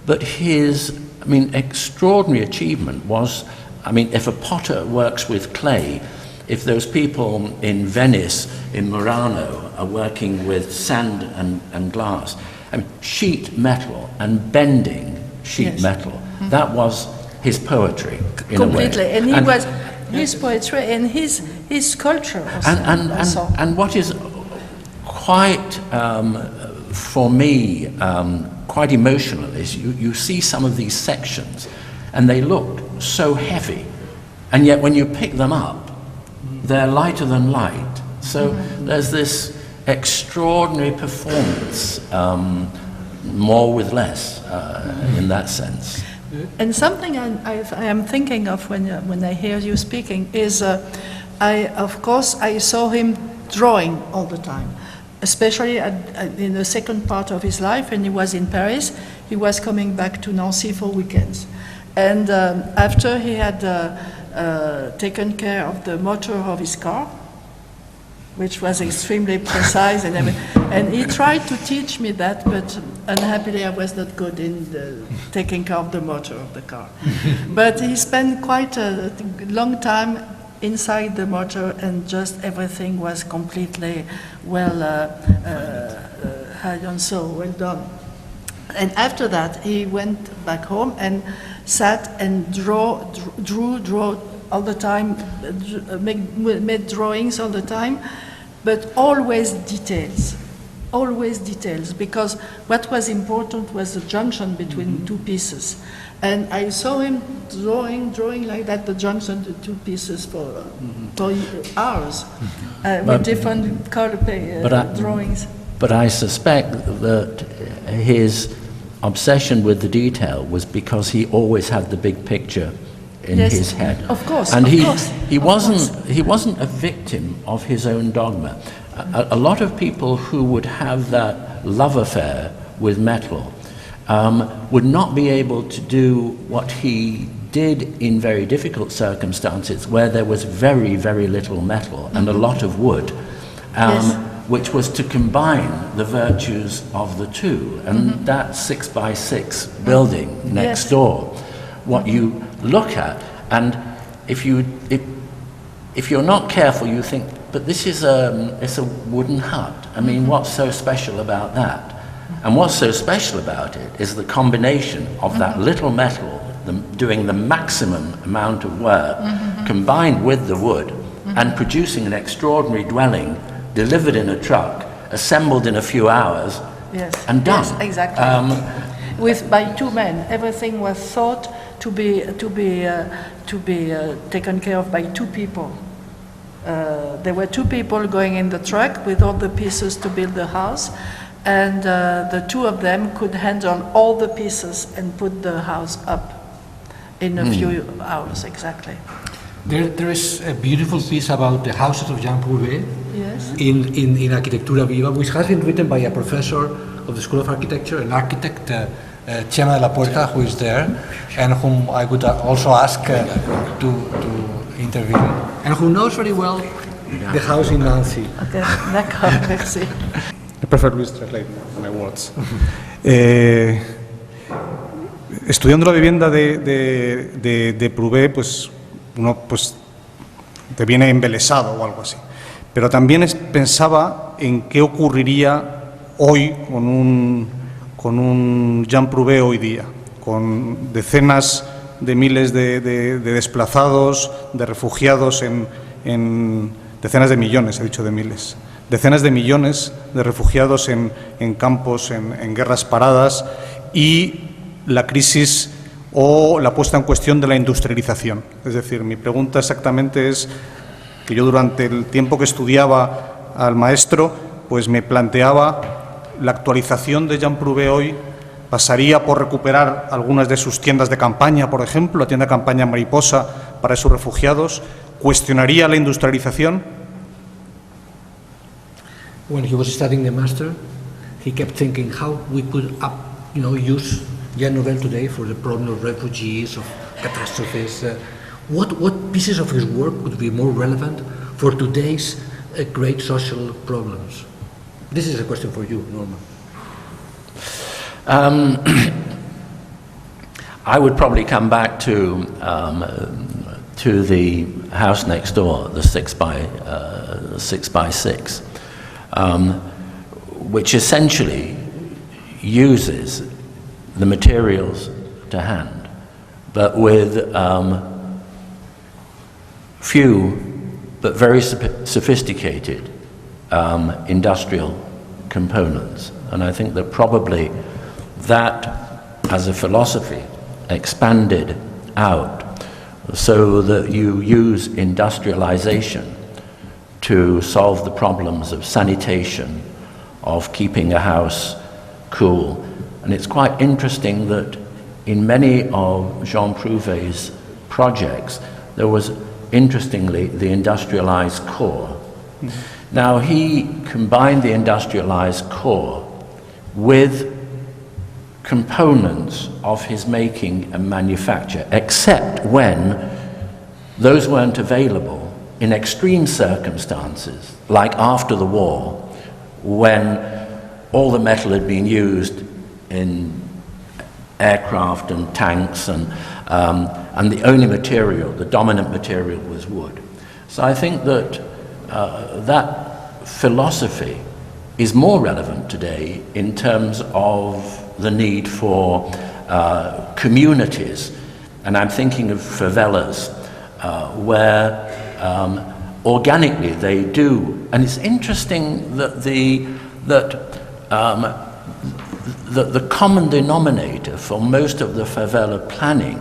Speaker 4: but his, extraordinary achievement was, if a potter works with clay, if those people in Venice, in Murano, are working with sand and glass, sheet metal and bending sheet
Speaker 3: yes.
Speaker 4: metal, that was his poetry in
Speaker 3: completely.
Speaker 4: A way.
Speaker 3: And he was his poetry and his sculpture also.
Speaker 4: And what is quite, for me, quite emotional is you see some of these sections and they look so heavy, and yet when you pick them up, they're lighter than light. So there's this extraordinary performance, more with less, in that sense.
Speaker 3: And something I am thinking of when I hear you speaking is, I saw him drawing all the time, especially in the second part of his life when he was in Paris. He was coming back to Nancy for weekends. And after he had taken care of the motor of his car, which was extremely precise and everything. And he tried to teach me that, but unhappily I was not good in taking care of the motor of the car. But he spent quite a long time inside the motor, and just everything was completely well done. And after that, he went back home and sat and drew all the time, made drawings all the time, but always details, because what was important was the junction between two pieces. And I saw him drawing like that, the junction, the two pieces for hours, with different color drawings.
Speaker 4: But I suspect that his obsession with the detail was because he always had the big picture in
Speaker 3: yes,
Speaker 4: his head.
Speaker 3: Of course.
Speaker 4: And he
Speaker 3: wasn't
Speaker 4: a victim of his own dogma. A lot of people who would have that love affair with metal would not be able to do what he did in very difficult circumstances where there was very, very little metal and a lot of wood, which was to combine the virtues of the two. And that 6x6 building next door, what you look at, and if you're not careful, you think, but this is it's a wooden hut. I mean, what's so special about that? And what's so special about it is the combination of that little metal doing the maximum amount of work combined with the wood and producing an extraordinary dwelling delivered in a truck, assembled in a few hours, and done.
Speaker 3: Yes, exactly. By two men, everything was thought to be taken care of by two people. There were two people going in the truck with all the pieces to build the house, and the two of them could hand on all the pieces and put the house up in a few hours, exactly.
Speaker 2: There is a beautiful piece about the houses of Jean Prouvé in Arquitectura Viva, which has been written by a professor of the School of Architecture, an architect, Chema de la Puerta, who is there, and whom I would also ask to intervene, and who knows very well the house in Nancy.
Speaker 3: Okay, d'accord, merci.
Speaker 7: I prefer Luis translate my words. Estudiando la vivienda de Prouvé, pues uno pues te viene embelesado o algo así. Pero también pensaba en qué ocurriría hoy con un Jean Prouvé hoy día, con decenas de miles de desplazados, de refugiados en decenas de millones, he dicho de miles, decenas de millones de refugiados en campos, en guerras paradas, y la crisis o la puesta en cuestión de la industrialización. Es decir, mi pregunta exactamente es que yo durante el tiempo que estudiaba al maestro, pues me planteaba la actualización de Jean Prouvé hoy. ¿Pasaría por recuperar algunas de sus tiendas de campaña, por ejemplo, la tienda de campaña Mariposa para esos refugiados? ¿Cuestionaría la industrialización?
Speaker 2: When he was studying the master, he kept thinking how we could use Jean Nouvel today for the problem of refugees, of catastrophes. What pieces of his work would be more relevant for today's great social problems? This is a question for you, Norman.
Speaker 4: I would probably come back to the house next door, the 6x6, which essentially uses the materials to hand, but with few but very sophisticated industrial components. And I think that probably that, as a philosophy, expanded out so that you use industrialization to solve the problems of sanitation, of keeping a house cool. And it's quite interesting that in many of Jean Prouvé's projects, there was, interestingly, the industrialized core. Now, he combined the industrialized core with components of his making and manufacture, except when those weren't available in extreme circumstances, like after the war, when all the metal had been used in aircraft and tanks, and the only material, the dominant material, was wood. So I think that that philosophy is more relevant today in terms of the need for communities, and I'm thinking of favelas, where organically they do, and it's interesting that the common denominator for most of the favela planning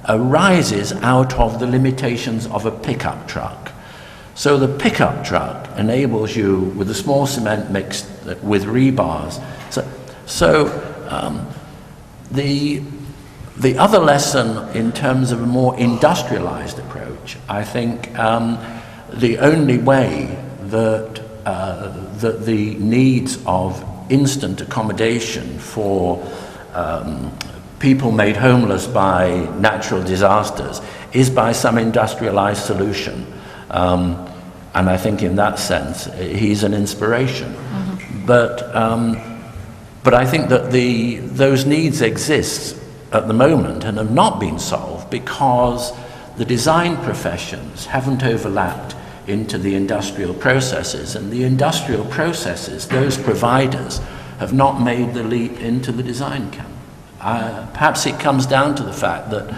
Speaker 4: arises out of the limitations of a pickup truck. So the pickup truck enables you, with a small cement mixed with rebars. So the other lesson in terms of a more industrialized approach, I think the only way that the needs of instant accommodation for people made homeless by natural disasters is by some industrialized solution. And I think in that sense, he's an inspiration. But I think that those needs exist at the moment and have not been solved because the design professions haven't overlapped into the industrial processes, and the industrial processes, those providers, have not made the leap into the design camp. Perhaps it comes down to the fact that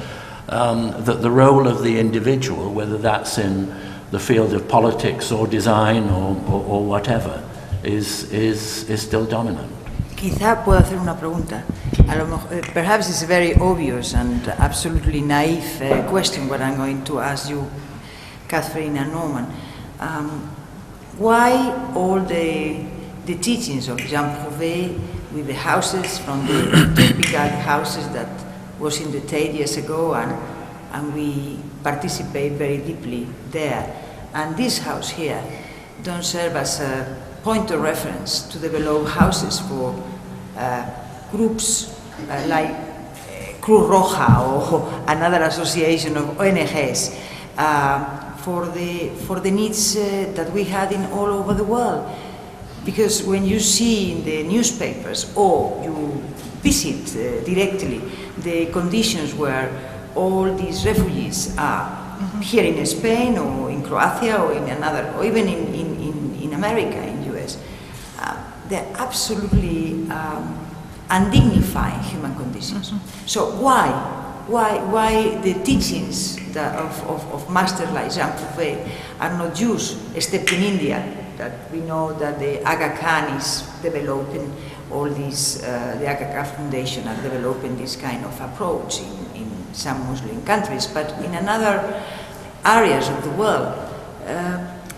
Speaker 4: that the role of the individual, whether that's in the field of politics or design or whatever, is still dominant.
Speaker 1: Quizá puedo hacer una pregunta. A lo mejor, perhaps it's a very obvious and absolutely naive question, but I'm going to ask you, Catherine and Norman. Why all the teachings of Jean Prouvé with the houses, from the typical houses that was in the Tate years ago, and we participate very deeply there, and this house here don't serve as a point of reference to develop houses for groups like Cruz Roja or another association of ONGs for the needs that we had in all over the world. Because when you see in the newspapers or you visit directly the conditions where all these refugees are here in Spain or in Croatia or in another, or even in America, in US, they're absolutely undignifying human conditions. So why the teachings of masters like Jean Prouvé are not used, except in India, that we know that the Aga Khan is developing all these, the Aga Khan Foundation are developing this kind of approach in some Muslim countries, but in other areas of the world,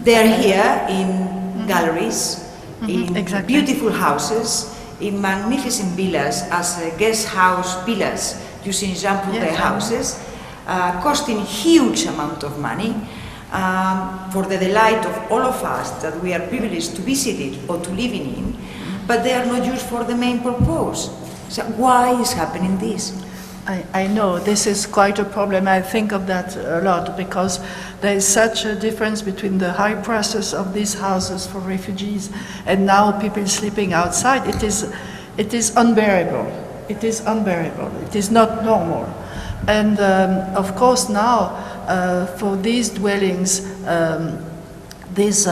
Speaker 1: they are here in galleries, in beautiful houses, in magnificent villas as guest house villas using Jean Prouvé houses, costing huge amount of money for the delight of all of us that we are privileged to visit it or to live in, but they are not used for the main purpose. So why is happening this?
Speaker 3: I know this is quite a problem. I think of that a lot because there is such a difference between the high prices of these houses for refugees and now people sleeping outside. It is unbearable. It is unbearable. It is not normal. And of course now for these dwellings, these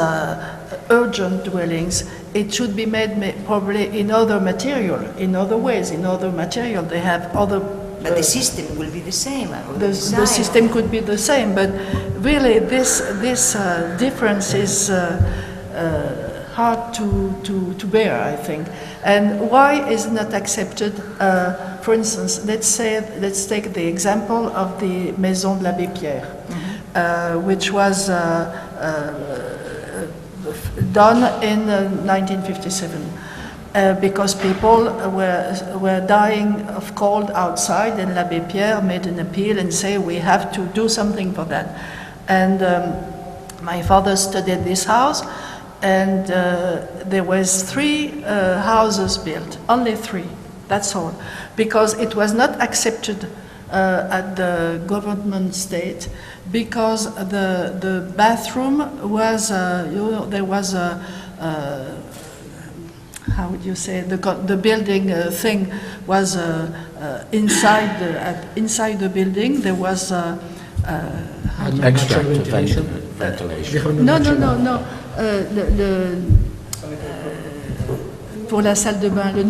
Speaker 3: urgent dwellings, it should be made probably in other material, in other ways, in other material. They have other.
Speaker 1: But the system will be the same.
Speaker 3: The system could be the same, but really this difference is hard to bear, I think. And why is it not accepted? For instance, let's take the example of the Maison de l'Abbé Pierre, which was done in 1957. Because people were dying of cold outside, and l'Abbé Pierre made an appeal and say we have to do something for that. And my father studied this house, and there was 3 houses built, only 3, that's all, because it was not accepted at the government state, because the bathroom was, there was a how would you say, the building thing was inside the building. There was
Speaker 4: extract ventilation.
Speaker 3: No. Pour la salle de bain, le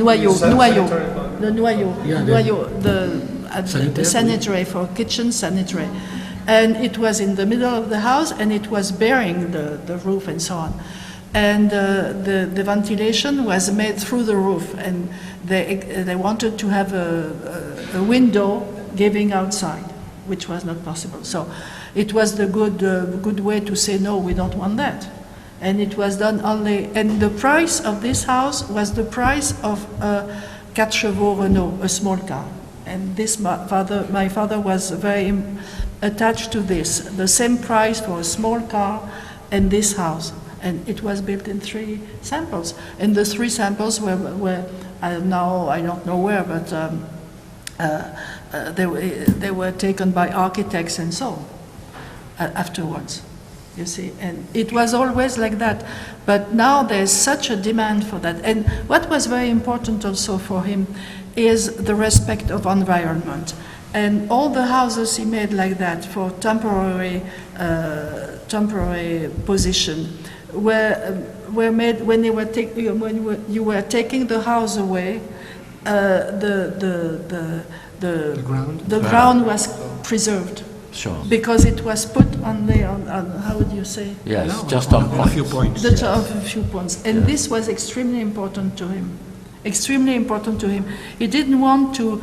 Speaker 3: noyau, the sanitary for kitchen sanitary, and it was in the middle of the house, and it was bearing the roof and so on. And the ventilation was made through the roof, and they wanted to have a window giving outside, which was not possible. So it was the good way to say no, we don't want that. And it was done only, and the price of this house was the price of a 4 chevaux Renault, a small car. And this my father was very attached to this, the same price for a small car and this house. And it was built in 3 samples. And the 3 samples were now, I don't know where, but they were taken by architects and so on afterwards, you see. And it was always like that. But now there's such a demand for that. And what was very important also for him is the respect of environment. And all the houses he made like that for temporary position were made when you were taking the house away. The ground was preserved.
Speaker 4: Sure.
Speaker 3: Because it was put on how would you say?
Speaker 4: Yes, just on
Speaker 7: a few points.
Speaker 3: A few points. And this was extremely important to him. Extremely important to him. He didn't want to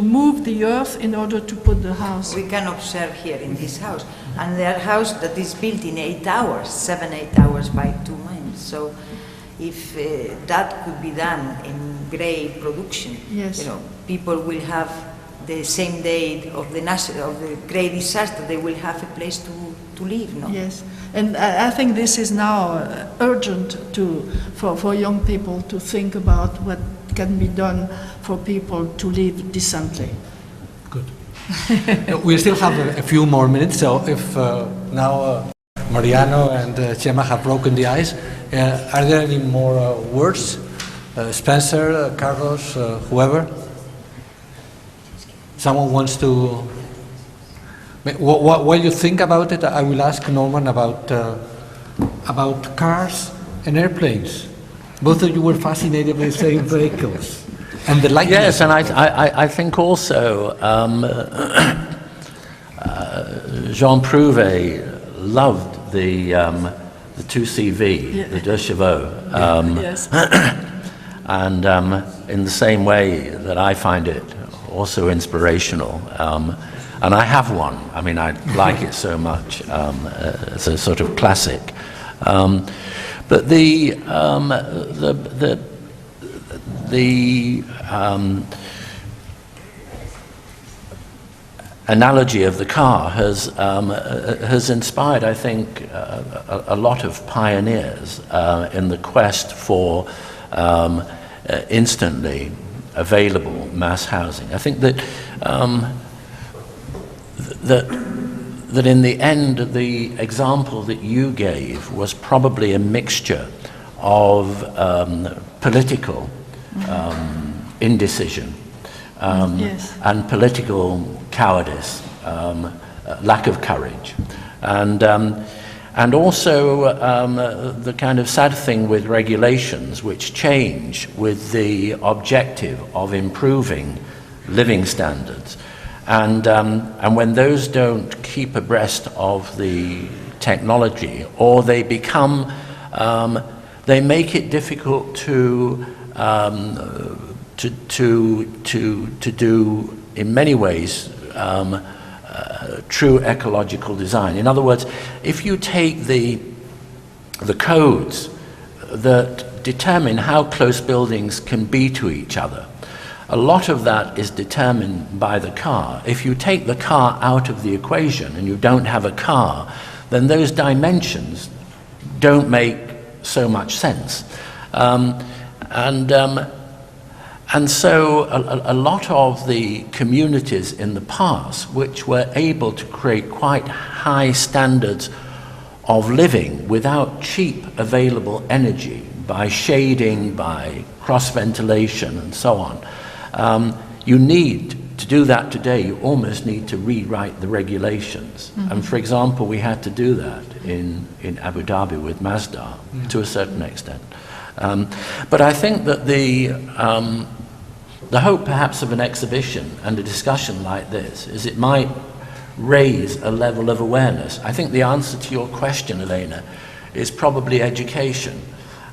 Speaker 3: move the earth in order to put the house.
Speaker 1: We can observe here in this house, and their house that is built in 8 hours, 7-8 hours by 2 months. So, if that could be done in grey production,
Speaker 3: yes.
Speaker 1: You know, people will have the same day of the great disaster. They will have a place to live. No.
Speaker 3: Yes. And I think this is now urgent for young people to think about what can be done for people to live decently.
Speaker 2: Good. We still have a few more minutes, so if now Mariano and Chema have broken the ice, are there any more words? Spencer, Carlos, whoever? Someone wants to... While you think about it, I will ask Norman about cars and airplanes. Both of you were fascinated by the same vehicles. And the lightness.
Speaker 4: Yes, and I think also Jean Prouvé loved the 2CV,
Speaker 3: yeah.
Speaker 4: the Deux Chevaux.
Speaker 3: Yes.
Speaker 4: And in the same way that I find it also inspirational. And I have one. I mean, I like it so much. It's a sort of classic. But the analogy of the car has inspired, I think, a lot of pioneers in the quest for instantly available mass housing. I think that that in the end, the example that you gave was probably a mixture of political indecision
Speaker 3: yes.
Speaker 4: and political cowardice, lack of courage, and also the kind of sad thing with regulations which change with the objective of improving living standards. And when those don't keep abreast of the technology, or they become, they make it difficult to do, in many ways, true ecological design. In other words, if you take the codes that determine how close buildings can be to each other, a lot of that is determined by the car. If you take the car out of the equation and you don't have a car, then those dimensions don't make so much sense. And so a lot of the communities in the past, which were able to create quite high standards of living without cheap available energy, by shading, by cross-ventilation and so on, you need to do that today. You almost need to rewrite the regulations. Mm-hmm. And for example, we had to do that in Abu Dhabi with Masdar, to a certain extent. But I think that the hope perhaps of an exhibition and a discussion like this is it might raise a level of awareness. I think the answer to your question, Elena, is probably education.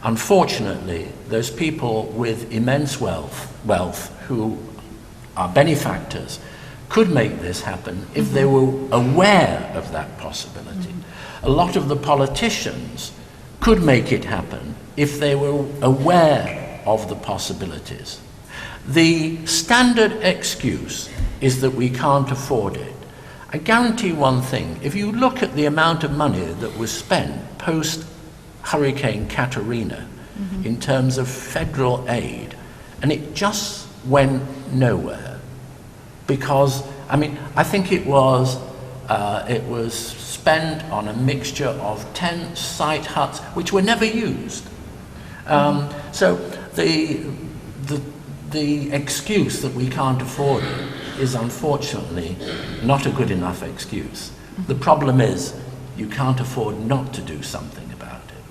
Speaker 4: Unfortunately, those people with immense wealth who are benefactors could make this happen if they were aware of that possibility. A lot of the politicians could make it happen if they were aware of the possibilities. The standard excuse is that we can't afford it. I guarantee one thing, if you look at the amount of money that was spent post-Hurricane Katrina in terms of federal aid, and it just went nowhere. because, I mean, I think it was spent on a mixture of tents, site huts, which were never used. So the excuse that we can't afford it is unfortunately not a good enough excuse. The problem is you can't afford not to do something about it.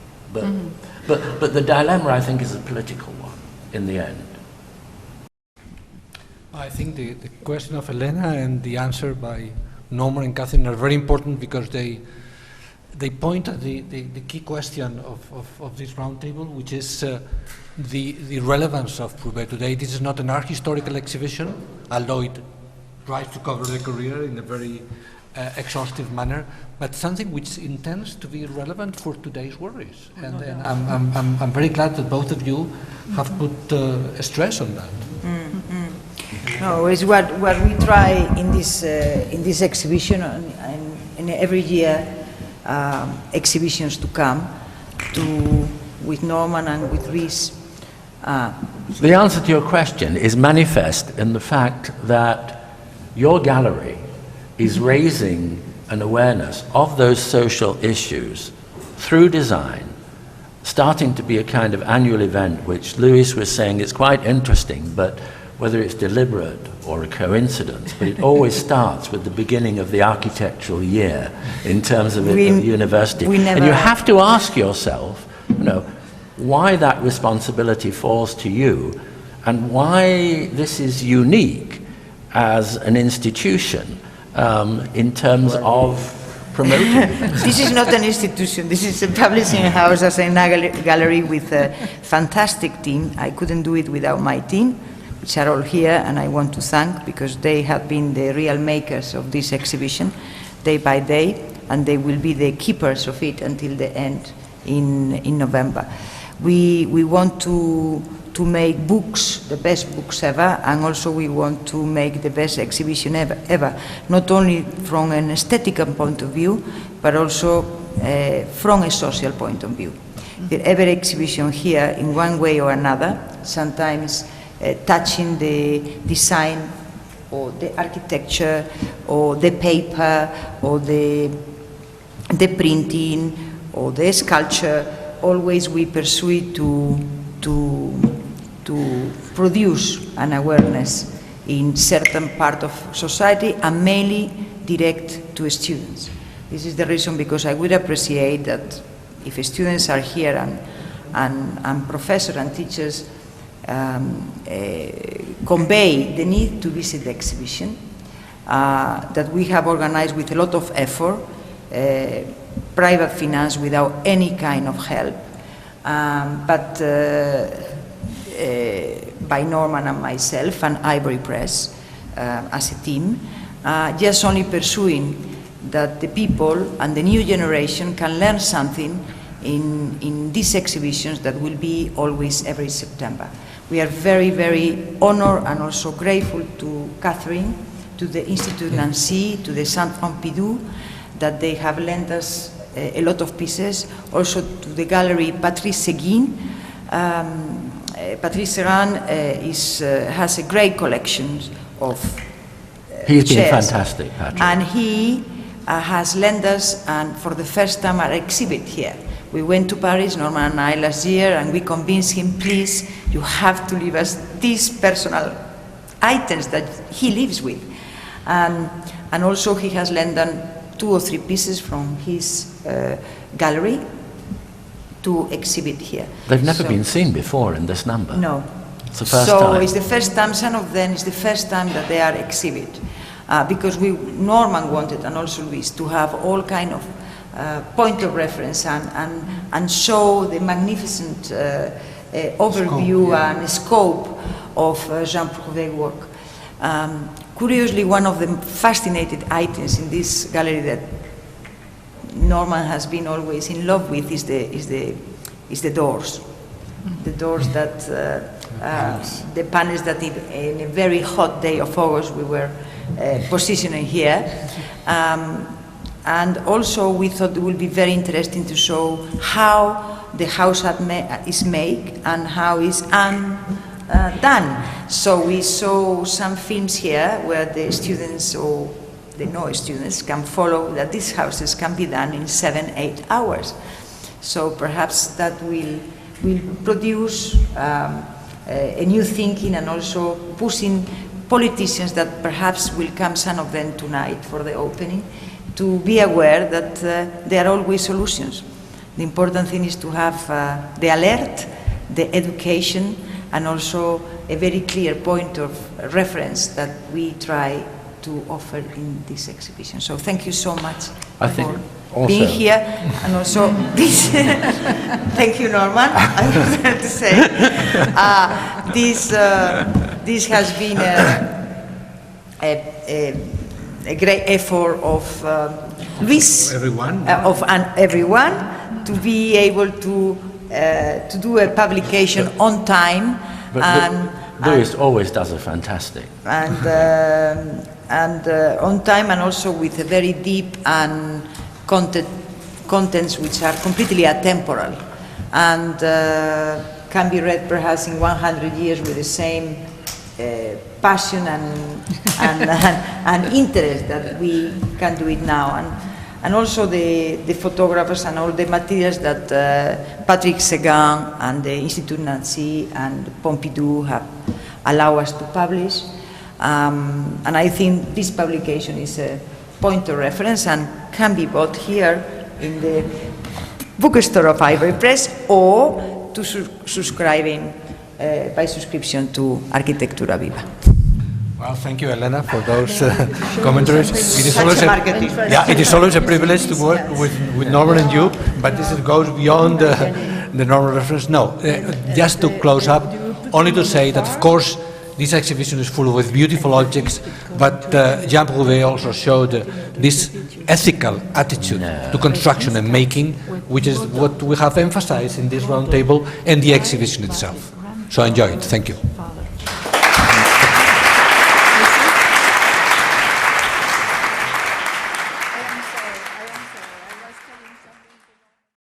Speaker 4: But the dilemma, I think, is a political one in the end.
Speaker 2: I think the question of Elena and the answer by Norman and Catherine are very important because they point at the key question of this roundtable, which is the relevance of Prouvé today. This is not an art historical exhibition, although it tries to cover the career in a very exhaustive manner, but something which intends to be relevant for today's worries. And I'm very glad that both of you have put a stress on that.
Speaker 1: No, it's what we try in this exhibition and every year exhibitions to come with Norman and with Reese.
Speaker 4: The answer to your question is manifest in the fact that your gallery is raising an awareness of those social issues through design, starting to be a kind of annual event, which Luis was saying is quite interesting, but whether it's deliberate or a coincidence, but it always starts with the beginning of the architectural year in terms of university. And you have to ask yourself, why that responsibility falls to you and why this is unique as an institution in terms of promoting events.
Speaker 1: This is not an institution, this is a publishing house, as a gallery with a fantastic team. I couldn't do it without my team, which are all here, and I want to thank, because they have been the real makers of this exhibition day by day, and they will be the keepers of it until the end in November. We want to make books, the best books ever, and also we want to make the best exhibition ever, not only from an aesthetical point of view, but also from a social point of view. Every exhibition here, in one way or another, sometimes touching the design or the architecture or the paper or the printing or the sculpture, always we pursue to produce an awareness in certain part of society and mainly direct to students. This is the reason, because I would appreciate that if students are here and professors and teachers convey the need to visit the exhibition, that we have organized with a lot of effort, private finance without any kind of help, but by Norman and myself and Ivorypress as a team, just only pursuing that the people and the new generation can learn something in these exhibitions that will be always every September. We are very, very honored and also grateful to Catherine, to the Institut Nancy, to the Centre Pompidou, that they have lent us a lot of pieces, also to the gallery Patrice Seguin. Patrice Seguin has a great collection of
Speaker 4: He's been
Speaker 1: chairs.
Speaker 4: Fantastic, Patrick.
Speaker 1: And he has lent us, and for the first time, our exhibit here. We went to Paris, Norman and I, last year, and we convinced him, please, you have to leave us these personal items that he lives with. And also he has lent them 2 or 3 pieces from his gallery to exhibit here.
Speaker 4: They've never been seen before in this number.
Speaker 1: No.
Speaker 4: It's the first
Speaker 1: time.
Speaker 4: So
Speaker 1: it's the first time, some of them, it's the first time that they are exhibit. Because Norman wanted, and also Luis, to have all kind of point of reference and show the magnificent overview and scope of Jean Prouvé work. Curiously, one of the fascinating items in this gallery that Norman has been always in love with is the doors. The doors that, the panels that in a very hot day of August we were positioning here. And also we thought it would be very interesting to show how the house is made and how it's done. So we saw some films here where the students or the no-students can follow that these houses can be done in 7-8 hours. So perhaps that will produce a new thinking, and also pushing politicians that perhaps will come, some of them tonight for the opening, to be aware that there are always solutions. The important thing is to have the alert, the education, and also a very clear point of reference that we try to offer in this exhibition. So thank you so much for being here, and also this. Thank you, Norman. I was going to say this has been a great effort of Luis, everyone to be able to do a publication on time.
Speaker 4: But Luis always does a fantastic.
Speaker 1: And on time, and also with a very deep and contents which are completely atemporal, and can be read perhaps in 100 years with the same passion and interest that we can do it now. And also the photographers and all the materials that Patrick Seguin and the Institut Nancy and Pompidou have allowed us to publish. And I think this publication is a point of reference and can be bought here in the bookstore of Ivorypress, or to subscribing by subscription to Arquitectura Viva.
Speaker 2: Well, thank you, Elena, for those commentaries. It is always a privilege to work with Norman and you, but this goes beyond the normal reference. No, just to close up, only to say that, of course, this exhibition is full of beautiful objects, but Jean Prouvé also showed this ethical attitude to construction and making, which is what we have emphasized in this round table and the exhibition itself. So enjoy it. Thank you.